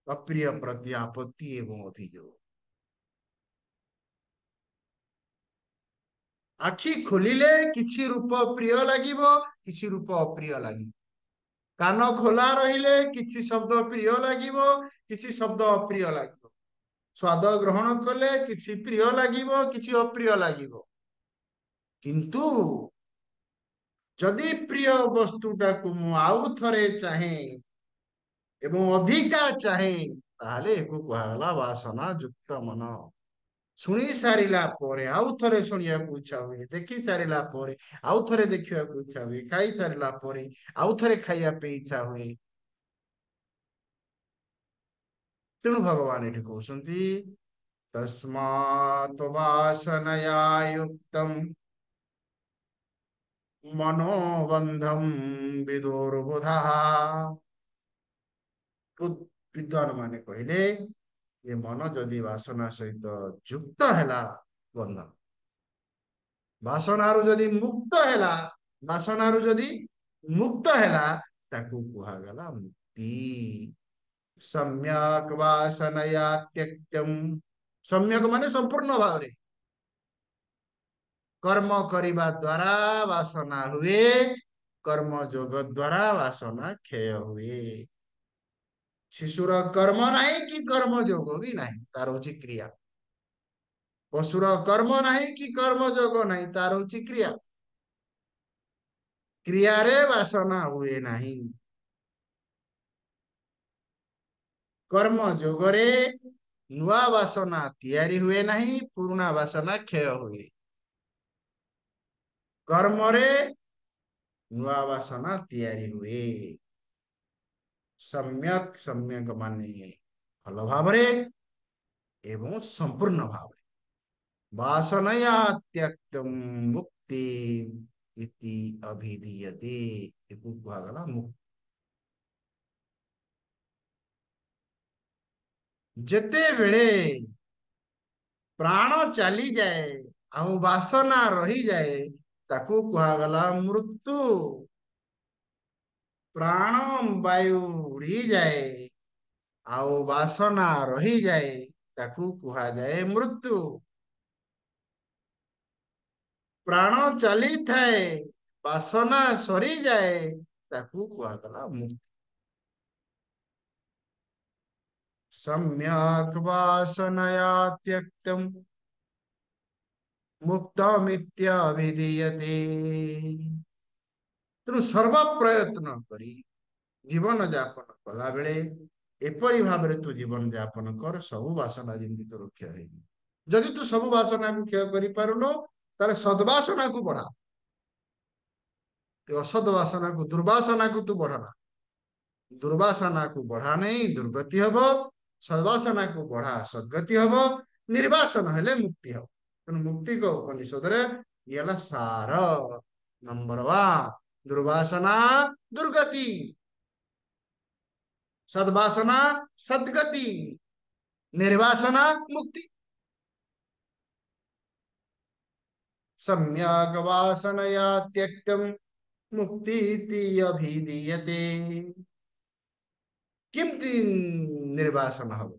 ଅପ୍ରିୟ ପ୍ରତି ଆପତ୍ତି ଏବଂ ଅଭିଯୋଗ। ଆଖି ଖୋଲିଲେ କିଛି ରୂପ ପ୍ରିୟ ଲାଗିବ, କିଛି ରୂପ ଅପ୍ରିୟ ଲାଗିବ। କାନ ଖୋଲା ରହିଲେ କିଛି ଶବ୍ଦ ପ୍ରିୟ ଲାଗିବ, କିଛି ଶବ୍ଦ ଅପ୍ରିୟ ଲାଗିବ। ସ୍ୱାଦ ଗ୍ରହଣ କଲେ କିଛି ପ୍ରିୟ ଲାଗିବ, କିଛି ଅପ୍ରିୟ ଲାଗିବ। କିନ୍ତୁ ଯଦି ପ୍ରିୟ ବସ୍ତୁଟାକୁ ମୁଁ ଆଉ ଥରେ ଚାହେଁ ଏବଂ ଅଧିକା ଚାହେଁ, ତାହେଲେ ଏକୁ କୁହାଗଲା ବାସନା ଯୁକ୍ତ ମନ। ଶୁଣି ସାରିଲା ପରେ ଆଉ ଥରେ ଶୁଣିବାକୁ ଇଚ୍ଛା ହୁଏ, ଦେଖି ସାରିଲା ପରେ ଆଉ ଥରେ ଦେଖିବାକୁ ଇଚ୍ଛା ହୁଏ, ଖାଇ ସାରିଲା ପରେ ଆଉ ଥରେ ଖାଇବା ପାଇଁ ଇଚ୍ଛା ହୁଏ। ତେଣୁ ଭଗବାନ ଏଠି କହୁଛନ୍ତି ତସ୍ମାତ୍ ବାସନୟା ୟୁକ୍ତମ୍ ମନୋବନ୍ଧମ୍ ବିଦୁର୍ବୁଧଃ। ବିଦ୍ୱାନ ମାନେ କହିଲେ ଯେ ମନ ଯଦି ବାସନା ସହିତ ଯୁକ୍ତ ହେଲା, ବନ୍ଧନ। ବାସନାରୁ ଯଦି ମୁକ୍ତ ହେଲା, ବାସନାରୁ ଯଦି ମୁକ୍ତ ହେଲା, ତାକୁ କୁହାଗଲା ମୁକ୍ତି। ସମ୍ୟକ୍ ବାସନୟା ତ୍ୟକ୍ତମ୍। ସମ୍ୟକ ମାନେ ସମ୍ପୂର୍ଣ୍ଣ ଭାବରେ କର୍ମ କରିବା ଦ୍ୱାରା ବାସନା ହୁଏ, କର୍ମ ଯୋଗ ଦ୍ୱାରା ବାସନା କ୍ଷୟ ହୁଏ। ଶିଶୁର କର୍ମ ନାହିଁ କି କର୍ମ ଯୋଗ ବି ନାହିଁ, ତାର ହଉଛି କ୍ରିୟା। ପଶୁର କର୍ମ ନାହିଁ କି କର୍ମ ଯୋଗ ନାହିଁ, ତାର ହଉଛି କ୍ରିୟା। କ୍ରିୟାରେ ବାସନା ହୁଏ ନାହିଁ। କର୍ମ ଯୋଗରେ ନୂଆ ବାସନା ତିଆରି ହୁଏ ନାହିଁ, ପୁରୁଣା ବାସନା କ୍ଷୟ ହୁଏ। କର୍ମରେ ନୂଆ ବାସନା ତିଆରି ହୁଏ। ସମ୍ୟକ୍, ସମ୍ୟକ ମାନେ ଭଲ ଭାବରେ ଏବଂ ସମ୍ପୂର୍ଣ୍ଣ ଭାବରେ। ବାସନୟା ତ୍ୟକ୍ତମ୍ ମୁକ୍ତି ଇତି ଅଭିଧୀୟତେ। ଏକୁ କୁହାଗଲା ମୁକ୍ତି। ଯେତେବେଳେ ପ୍ରାଣ ଚାଲିଯାଏ ଆଉ ବାସନା ରହିଯାଏ, ତାକୁ କୁହାଗଲା ମୃତ୍ୟୁ। ପ୍ରାଣ ବାୟୁ ଉଡିଯାଏ ଆଉ ବାସନା ରହିଯାଏ, ତାକୁ କୁହାଯାଏ ମୃତ୍ୟୁ। ପ୍ରାଣ ଚାଲିଥାଏ, ବାସନା ସରିଯାଏ, ତାକୁ କୁହାଗଲା ମୁକ୍ତି। ସମ୍ୟକ୍ ବାସନୟା ତ୍ୟକ୍ତମ୍ ମୁକ୍ତମିତ୍ୟଭିଧୀୟତେ। ତେଣୁ ସର୍ବ ପ୍ରୟତ୍ନ କରି ଜୀବନ ଯାପନ କଲା ବେଳେ ଏପରି ଭାବରେ ତୁ ଜୀବନ ଯାପନ କର, ସବୁ ବାସନା ଯେମିତି ତୋର କ୍ଷୟ ହେଇଯିବ। ଯଦି ତୁ ସବୁ ବାସନାକୁ କ୍ଷୟ କରିପାରୁନୁ, ତାହେଲେ ସଦ୍ବାସନାକୁ ବଢା। ଅସଦ୍ ବାସନାକୁ, ଦୁର୍ବାସନାକୁ ତୁ ବଢାନା। ଦୁର୍ବାସନାକୁ ବଢା ନାହିଁ, ଦୁର୍ଗତି ହବ। ସଦ୍ବାସନାକୁ ବଢା, ସଦ୍ଗତି ହବ। ନିର୍ବାସନ ହେଲେ ମୁକ୍ତି ହବ। ତେଣୁ ମୁକ୍ତିକ ଉପନିଷଦରେ ଇଏ ହେଲା ସାର। ନମ୍ବର 1 ଦୁର୍ବାସନା ଦୁର୍ଗତି, ସଦ୍ବାସନା ସଦ୍ଗତି, ନିର୍ବାସନା ମୁକ୍ତି। सम्यक् वासनया त्यक्तम् मुक्ति अभिधीयते। କେମିତି ନିର୍ବାସନ ହବ,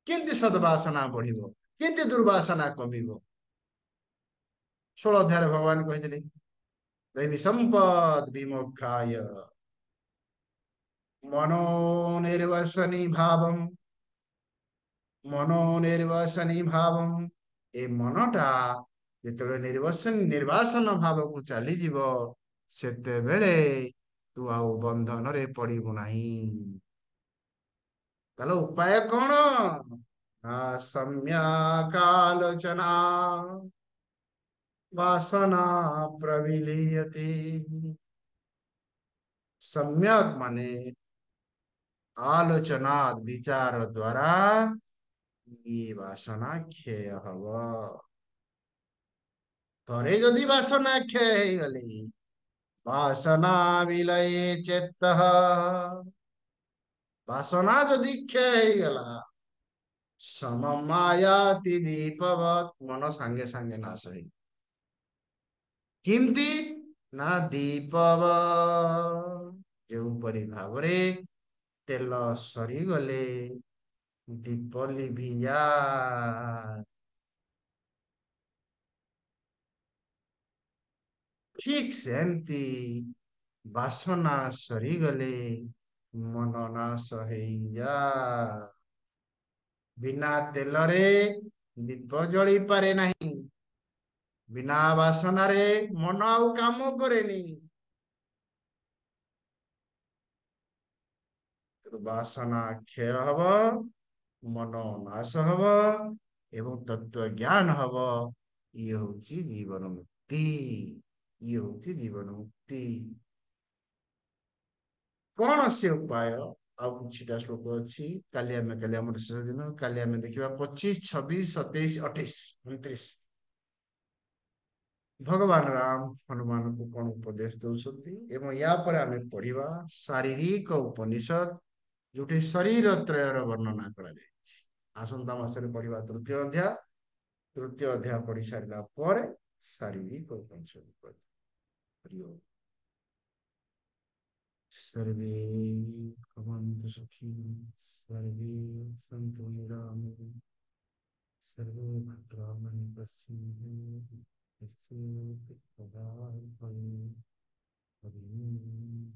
କେମିତି ସଦ୍ବାସନା ବଢିବ, କେମିତି ଦୁର୍ବାସନା କମିବ? 16 ଅଧ୍ୟାୟରେ ଭଗବାନ କହିଥିଲେ ଦୈବୀ ସମ୍ପଦ ବିମୋକ୍ଷାୟ ମନୋ ନିର୍ବାସନୀ ଭାବମ୍। ମନୋ ନିର୍ବାସନୀ ଭାବମ୍। ଏ ମନଟା ଯେତେବେଳେ ନିର୍ବାସନ ଭାବକୁ ଚାଲିଯିବ, ସେତେବେଳେ ତୁ ଆଉ ବନ୍ଧନରେ ପଡିବୁ ନାହିଁ। ତାହେଲେ ଉପାୟ କଣ? ନା ସମ୍ୟକାଲୋଚନା ବାସନା ପ୍ରବିଲିୟତେ। ସମ୍ୟକ ମାନେ ଆଲୋଚନା ବିଚାର ଦ୍ଵାରା ଇଏ ବାସନା କ୍ଷୟ ହବ। ଥରେ ଯଦି ବାସନା କ୍ଷୟ ହେଇଗଲେ, ବାସନା ବିଲୟେ ଚେତଃ, ବାସନା ଯଦି କ୍ଷୟ ହେଇଗଲା, ସମମାୟାତି ଦୀପବତ୍, ମନ ସାଙ୍ଗେ ସାଙ୍ଗେ ନାଶ ହେଇ। କେମିତି? ନା ଦୀପବ, ଯେଉଁପରି ଭାବରେ ତେଲ ସରିଗଲେ ଦୀପ ଲିଭିଯାଏ, ଠିକ ସେମିତି ବାସନା ସରିଗଲେ ମନ ନାଶ ହେଇଯାଏ। ବିନା ତେଲରେ ଦୀପ ଜଳି ପାରେ ନାହିଁ। ବିନା ବାସନାରେ ମନ ଆଉ କାମ କରେନି। ବାସନା କ୍ଷୟ ହବ, ମନ ନାଶ ହବ ଏବଂ ତତ୍ଵ ଜ୍ଞାନ ହବ। ଇଏ ହଉଛି ଜୀବନ ମୁକ୍ତି। ଇଏ ହଉଛି ଜୀବନ ମୁକ୍ତି। କଣ ସେ ଉପାୟ? ଆଉ କିଛିଟା ଶ୍ଲୋକ ଅଛି। କାଲି ଆମର ଶେଷ ଦିନ, କାଲି ଆମେ ଦେଖିବା 25, 26, 27, 28, 29। ଭଗବାନ ରାମ ହନୁମାନଙ୍କୁ କଣ ଉପଦେଶ ଦଉଛନ୍ତି ଏବଂ ୟା ପରେ ଆମେ ପଢିବା ଶାରୀରିକ ଉପନିଷଦ, ଯୋଉଠି ଶରୀର ତ୍ରୟର ବର୍ଣ୍ଣନା କରାଯାଇଛି। ଆସନ୍ତା ମାସରେ ପଢିବା ତୃତୀୟ ଅଧ୍ୟାୟ। ତୃତୀୟ ଅଧ୍ୟାୟ ପଢି ସାରିଲା ପରେ ଶାରୀରିକ ଉପନିଷଦ ପଢିବା। ହରି ଓମ୍। सर्वे भवन्तु सुखिनः, सर्वे सन्तु निरामयाः, सर्वे भद्राणि पश्यन्तु, निश्चिन्तु सदा भवेत्। हरि ओम्।